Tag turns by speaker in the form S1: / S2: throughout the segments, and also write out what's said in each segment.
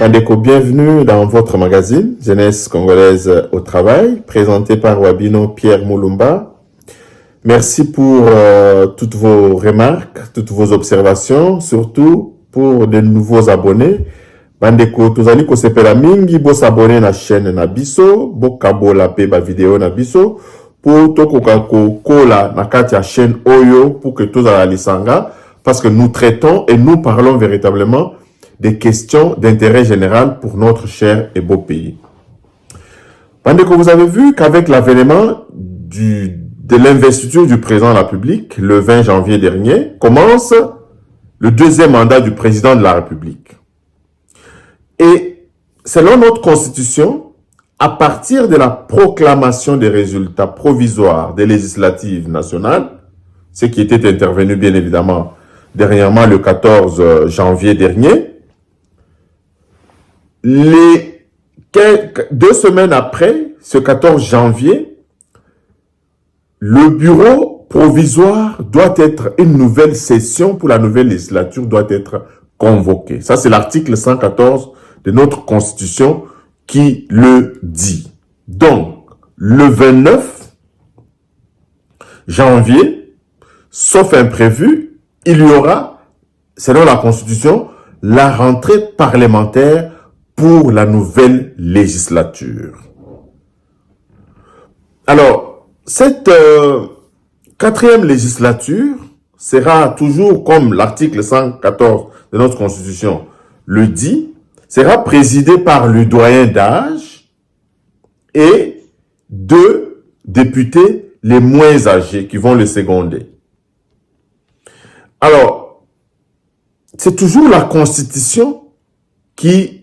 S1: Bandeko, bienvenue dans votre magazine Jeunesse congolaise au travail, présenté par Wabino Pierre Moulumba. Merci pour toutes vos remarques, toutes vos observations, surtout pour de nouveaux abonnés. Bandeko, tozali ko sepela mingi bo s'abonner na chaîne na biso, bo kabola pe ba vidéo na biso, pour tokoka ko kola na kati ya chaîne Oyo pour que tozala lisanga, parce que nous traitons et nous parlons véritablement des questions d'intérêt général pour notre cher et beau pays. Bandeko, vous avez vu qu'avec l'avènement de l'investiture du président de la République, le 20 janvier dernier, commence le deuxième mandat du président de la République. Et selon notre constitution, à partir de la proclamation des résultats provisoires des législatives nationales, ce qui était intervenu bien évidemment dernièrement le 14 janvier dernier, 2 semaines après, ce 14 janvier, le bureau provisoire doit être, une nouvelle session pour la nouvelle législature doit être convoquée. Ça, c'est l'article 114 de notre Constitution qui le dit. Donc, le 29 janvier, sauf imprévu, il y aura, selon la Constitution, la rentrée parlementaire pour la nouvelle législature. Alors, cette quatrième législature sera toujours, comme l'article 114 de notre Constitution le dit, sera présidée par le doyen d'âge et 2 députés les moins âgés qui vont le seconder. Alors, c'est toujours la Constitution qui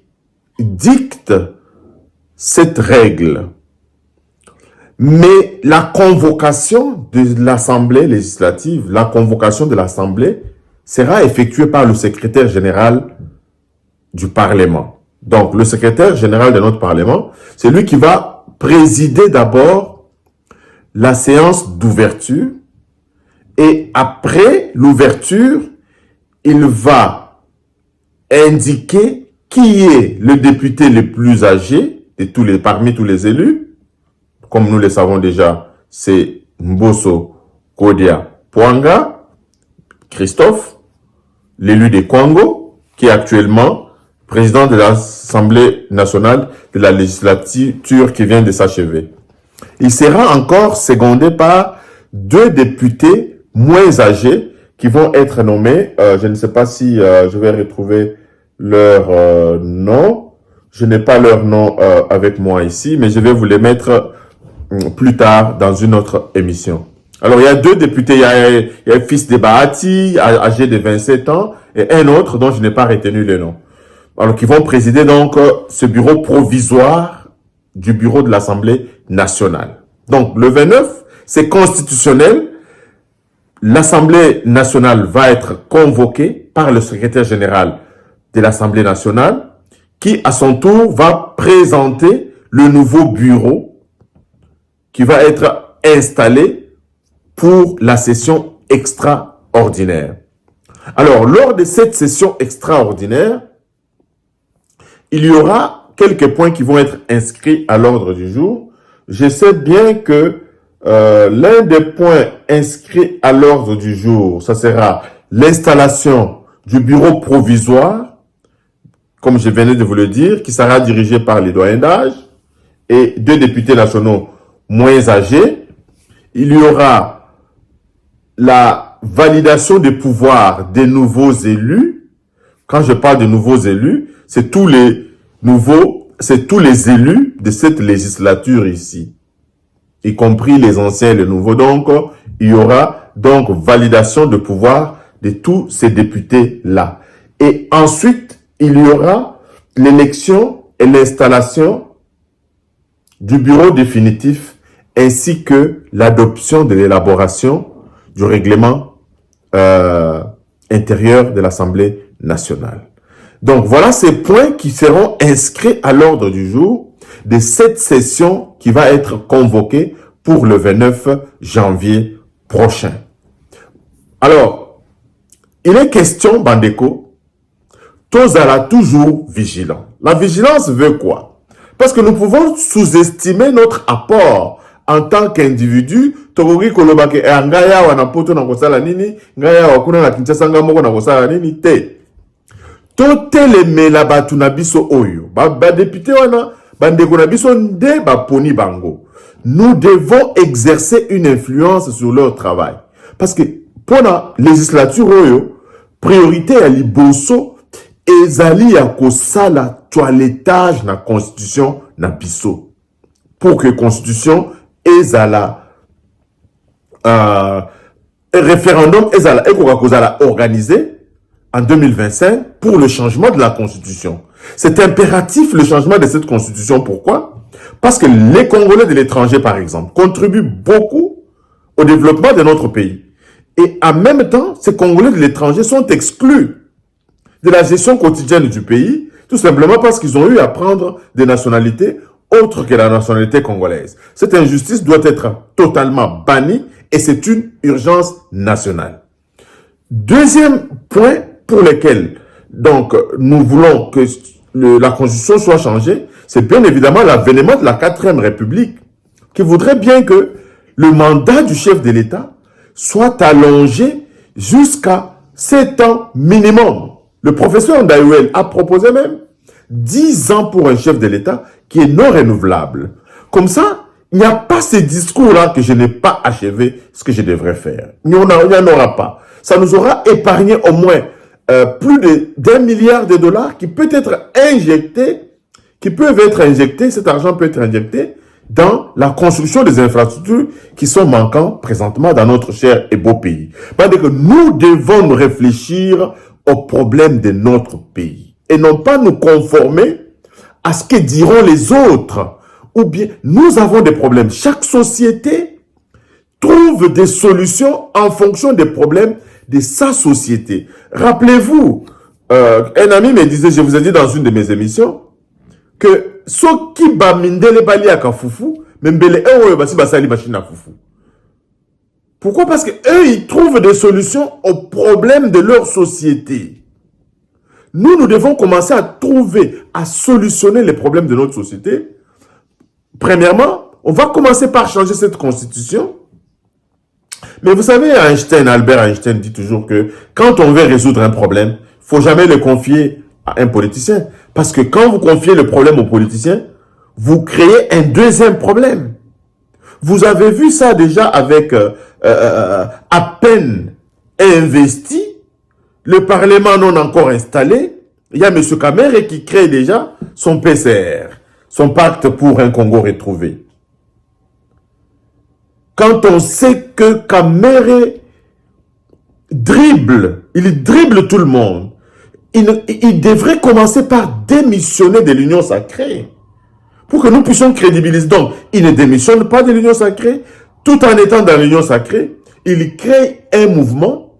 S1: dicte cette règle. Mais la convocation de l'Assemblée législative, la convocation de l'Assemblée sera effectuée par le secrétaire général du Parlement. Donc, le secrétaire général de notre Parlement, c'est lui qui va présider d'abord la séance d'ouverture et après l'ouverture, il va indiquer qui est le député le plus âgé de parmi tous les élus. Comme nous le savons déjà, c'est Mbosso Kodia Pwanga, Christophe, l'élu de Kwango, qui est actuellement président de l'Assemblée nationale de la législature qui vient de s'achever. Il sera encore secondé par 2 députés moins âgés qui vont être nommés. Je ne sais pas si je vais retrouver leur nom. Je n'ai pas leur nom avec moi ici, mais je vais vous les mettre plus tard dans une autre émission. Alors, il y a 2 députés. Il y a un fils de Bahati, âgé de 27 ans, et un autre dont je n'ai pas retenu le nom. Alors, qui vont présider donc ce bureau provisoire du bureau de l'Assemblée nationale. Donc, le 29, c'est constitutionnel. L'Assemblée nationale va être convoquée par le secrétaire général de l'Assemblée nationale, qui, à son tour, va présenter le nouveau bureau qui va être installé pour la session extraordinaire. Alors, lors de cette session extraordinaire, il y aura quelques points qui vont être inscrits à l'ordre du jour. Je sais bien que l'un des points inscrits à l'ordre du jour, ça sera l'installation du bureau provisoire, comme je venais de vous le dire, qui sera dirigé par les doyens d'âge et 2 députés nationaux moins âgés. Il y aura la validation des pouvoirs des nouveaux élus. Quand je parle de nouveaux élus, c'est tous les élus de cette législature ici, y compris les anciens et les nouveaux. Donc, il y aura donc validation de pouvoir de tous ces députés-là. Et ensuite, il y aura l'élection et l'installation du bureau définitif ainsi que l'adoption de l'élaboration du règlement intérieur de l'Assemblée nationale. Donc, voilà ces points qui seront inscrits à l'ordre du jour de cette session qui va être convoquée pour le 29 janvier prochain. Alors, il est question, Bandeko, tozala toujours vigilant. La vigilance veut quoi? Parce que nous pouvons sous-estimer notre apport en tant qu'individu. Tokoki kolobake ngaya wana poto na kosala nini, ngaya wakuna na Kinshasa ngamoko na kosala nini te. Totelemela batu na biso oyo. Ba député wana bandeko na biso nde ba poni bango. Nous devons exercer une influence sur leur travail. Parce que pour la législature oyo, priorité à liboso ezali ya kosala toilettage na constitution na biso. Pour que constitution ezala référendum ezala ekoka kozala organisé en 2025 pour le changement de la constitution. C'est impératif le changement de cette constitution. Pourquoi? Parce que les Congolais de l'étranger, par exemple, contribuent beaucoup au développement de notre pays. Et en même temps, ces Congolais de l'étranger sont exclus de la gestion quotidienne du pays, tout simplement parce qu'ils ont eu à prendre des nationalités autres que la nationalité congolaise. Cette injustice doit être totalement bannie et c'est une urgence nationale. Deuxième point pour lequel donc, nous voulons que la Constitution soit changée, c'est bien évidemment l'avènement de la 4e République, qui voudrait bien que le mandat du chef de l'État soit allongé jusqu'à 7 ans minimum. Le professeur Ndayouel a proposé même 10 ans pour un chef de l'État qui est non renouvelable. Comme ça, il n'y a pas ce discours-là que je n'ai pas achevé ce que je devrais faire. Il n'y en aura pas. Ça nous aura épargné au moins plus d'1 milliard de dollars qui peut être injecté, cet argent peut être injecté dans la construction des infrastructures qui sont manquantes présentement dans notre cher et beau pays. Parce que nous devons nous réfléchir aux problèmes de notre pays et non pas nous conformer à ce que diront les autres. Ou bien, nous avons des problèmes. Chaque société trouve des solutions en fonction des problèmes de sa société. Rappelez-vous, un ami me disait, je vous ai dit dans une de mes émissions, que ceux qui bamindele bali akafufu, membele eux basi basali machine à fufu. Pourquoi? Parce que eux ils trouvent des solutions aux problèmes de leur société. Nous devons commencer à trouver, à solutionner les problèmes de notre société. Premièrement, on va commencer par changer cette constitution. Mais vous savez, Albert Einstein dit toujours que quand on veut résoudre un problème, il ne faut jamais le confier à un politicien. Parce que quand vous confiez le problème au politicien, vous créez un deuxième problème. Vous avez vu ça déjà avec à peine investi, le Parlement non encore installé, il y a M. Kamere qui crée déjà son PCR, son pacte pour un Congo retrouvé. Quand on sait que Kamere il dribble tout le monde, il devrait commencer par démissionner de l'Union sacrée pour que nous puissions crédibiliser. Donc, il ne démissionne pas de l'Union sacrée, tout en étant dans l'Union sacrée, il crée un mouvement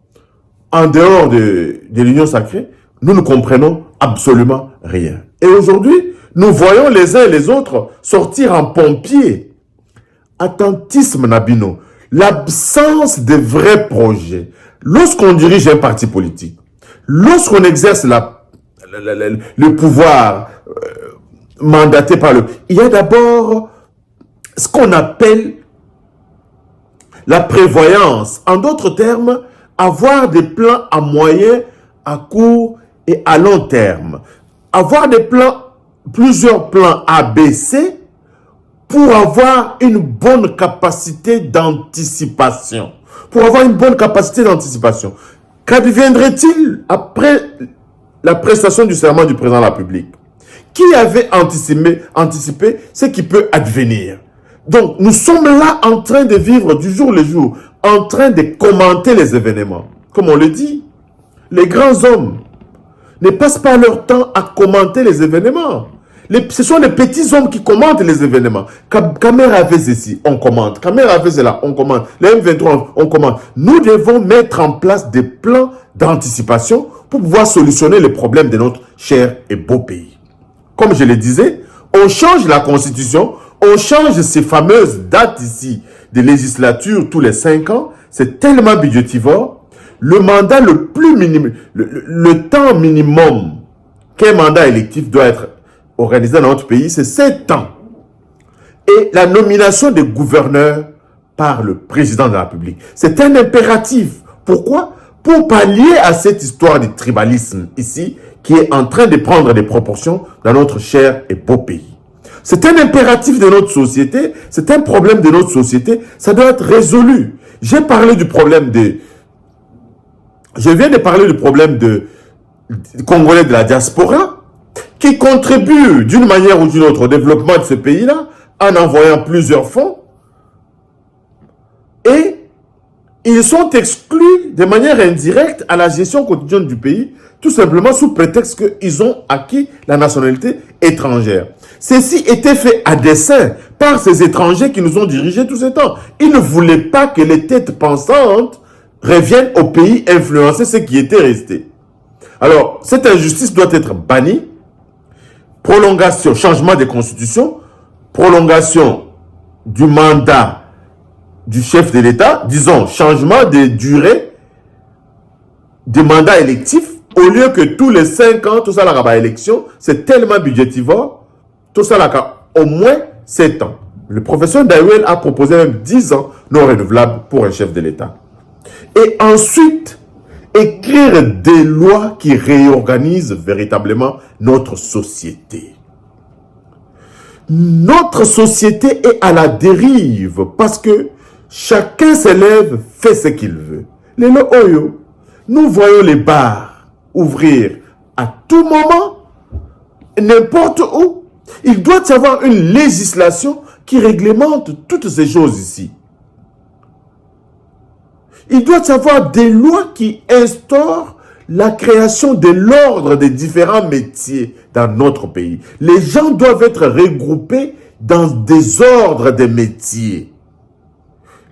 S1: en dehors de l'Union sacrée. Nous ne comprenons absolument rien. Et aujourd'hui, nous voyons les uns et les autres sortir en pompiers. Attentisme Nabino, l'absence de vrais projets. Lorsqu'on dirige un parti politique, lorsqu'on exerce le pouvoir mandaté par il y a d'abord ce qu'on appelle la prévoyance. En d'autres termes, avoir des plans à moyen, à court et à long terme. Avoir des plans, plusieurs plans ABC, pour avoir une bonne capacité d'anticipation. Pour avoir une bonne capacité d'anticipation. Qu'adviendrait-il après la prestation du serment du président de la République? Qui avait anticipé ce qui peut advenir? Donc, nous sommes là en train de vivre du jour le jour, en train de commenter les événements. Comme on le dit, les grands hommes ne passent pas leur temps à commenter les événements. Ce sont les petits hommes qui commentent les événements. Kamera avait ceci, on commente. Kamera avait cela, on commente. Les M23, on commente. Nous devons mettre en place des plans d'anticipation pour pouvoir solutionner les problèmes de notre cher et beau pays. Comme je le disais, on change la constitution, on change ces fameuses dates ici de législature tous les 5 ans. C'est tellement budgétivore. Le mandat le plus minimum, le temps minimum qu'un mandat électif doit être organisé dans notre pays, c'est 7 ans. Et la nomination des gouverneurs par le président de la République. C'est un impératif. Pourquoi? Pour pallier à cette histoire de tribalisme ici, qui est en train de prendre des proportions dans notre cher et beau pays. C'est un impératif de notre société, c'est un problème de notre société, ça doit être résolu. J'ai parlé du problème je viens de parler du problème des Congolais de la diaspora, qui contribuent d'une manière ou d'une autre au développement de ce pays-là, en envoyant plusieurs fonds, et ils sont exclus de manière indirecte à la gestion quotidienne du pays, tout simplement sous prétexte qu'ils ont acquis la nationalité étrangère. Ceci était fait à dessein par ces étrangers qui nous ont dirigés tout ce temps. Ils ne voulaient pas que les têtes pensantes reviennent au pays influencer ce qui était resté. Alors, cette injustice doit être bannie. Prolongation, changement de constitution, prolongation du mandat du chef de l'État, disons, changement de durée du mandat électif, au lieu que tous les 5 ans, tout ça là, élection, c'est tellement budgétivore, tout ça là, au moins 7 ans. Le professeur Dayouel a proposé même 10 ans non renouvelables pour un chef de l'État. Et ensuite, écrire des lois qui réorganisent véritablement notre société. Notre société est à la dérive parce que chacun s'élève, fait ce qu'il veut. Nous voyons les bars ouvrir à tout moment, n'importe où. Il doit y avoir une législation qui réglemente toutes ces choses ici. Il doit y avoir des lois qui instaurent la création de l'ordre des différents métiers dans notre pays. Les gens doivent être regroupés dans des ordres de métiers.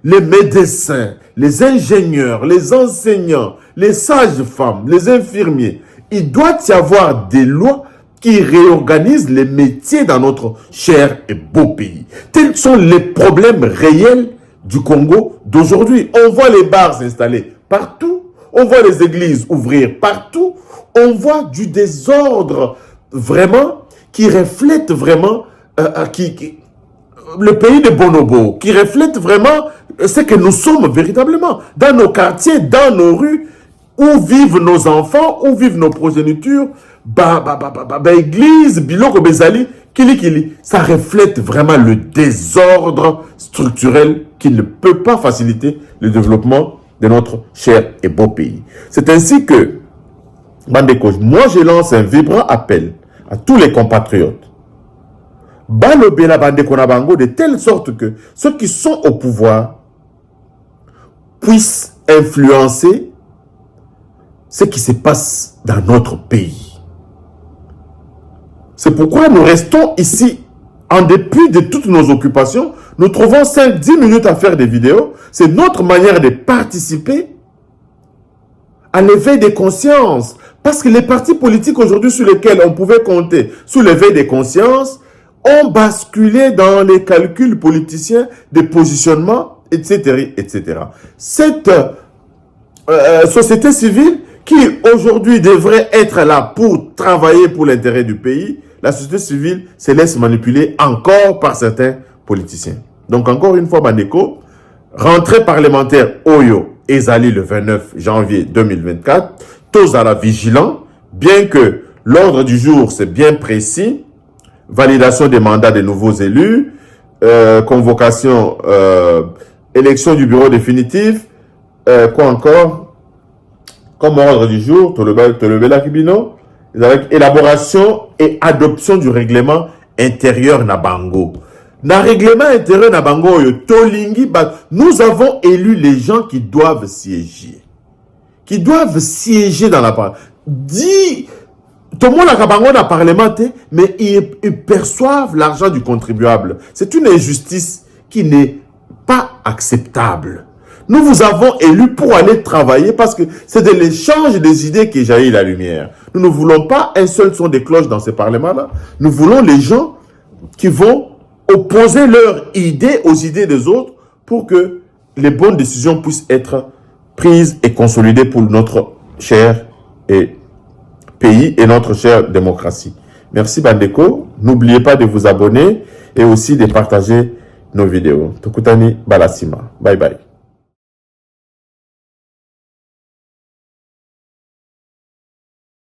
S1: Les médecins, les ingénieurs, les enseignants, les sages-femmes, les infirmiers. Il doit y avoir des lois qui réorganisent les métiers dans notre cher et beau pays. Tels sont les problèmes réels du Congo d'aujourd'hui. On voit les bars s'installer partout. On voit les églises ouvrir partout. On voit du désordre vraiment qui reflète vraiment le pays de Bonobo, qui reflète vraiment ce que nous sommes véritablement dans nos quartiers, dans nos rues, où vivent nos enfants, où vivent nos progénitures, église, biloko bezali, kili. Ça reflète vraiment le désordre structurel qui ne peut pas faciliter le développement de notre cher et beau pays. C'est ainsi que, Bandeko, moi je lance un vibrant appel à tous les compatriotes. Balobela Bandeko na bango de telle sorte que ceux qui sont au pouvoir puissent influencer ce qui se passe dans notre pays. C'est pourquoi nous restons ici. En dépit de toutes nos occupations, nous trouvons 5-10 minutes à faire des vidéos. C'est notre manière de participer à l'éveil des consciences. Parce que les partis politiques aujourd'hui sur lesquels on pouvait compter sur l'éveil des consciences ont basculé dans les calculs politiciens des positionnements, etc. etc. Cette société civile qui aujourd'hui devrait être là pour travailler pour l'intérêt du pays, la société civile se laisse manipuler encore par certains politiciens. Donc encore une fois, Bandeko, rentrée parlementaire Oyo Ezali le 29 janvier 2024, tous à la vigilant, bien que l'ordre du jour c'est bien précis, validation des mandats des nouveaux élus, convocation, élection du bureau définitif, quoi encore, comme ordre du jour, Tolobela Kibino, avec élaboration et adoption du règlement intérieur Nabango. Dans le règlement intérieur Nabango, nous avons élu les gens qui doivent siéger. Qui doivent siéger dans la parole. Dit, tout le monde a dans le parlement, mais ils perçoivent l'argent du contribuable. C'est une injustice qui n'est pas acceptable. Nous vous avons élus pour aller travailler parce que c'est de l'échange des idées qui jaillit la lumière. Nous ne voulons pas un seul son de cloche dans ce parlement-là. Nous voulons les gens qui vont opposer leurs idées aux idées des autres pour que les bonnes décisions puissent être prises et consolidées pour notre cher et pays et notre chère démocratie. Merci Bandeko. N'oubliez pas de vous abonner et aussi de partager nos vidéos. Tokutani Balasima. Bye bye.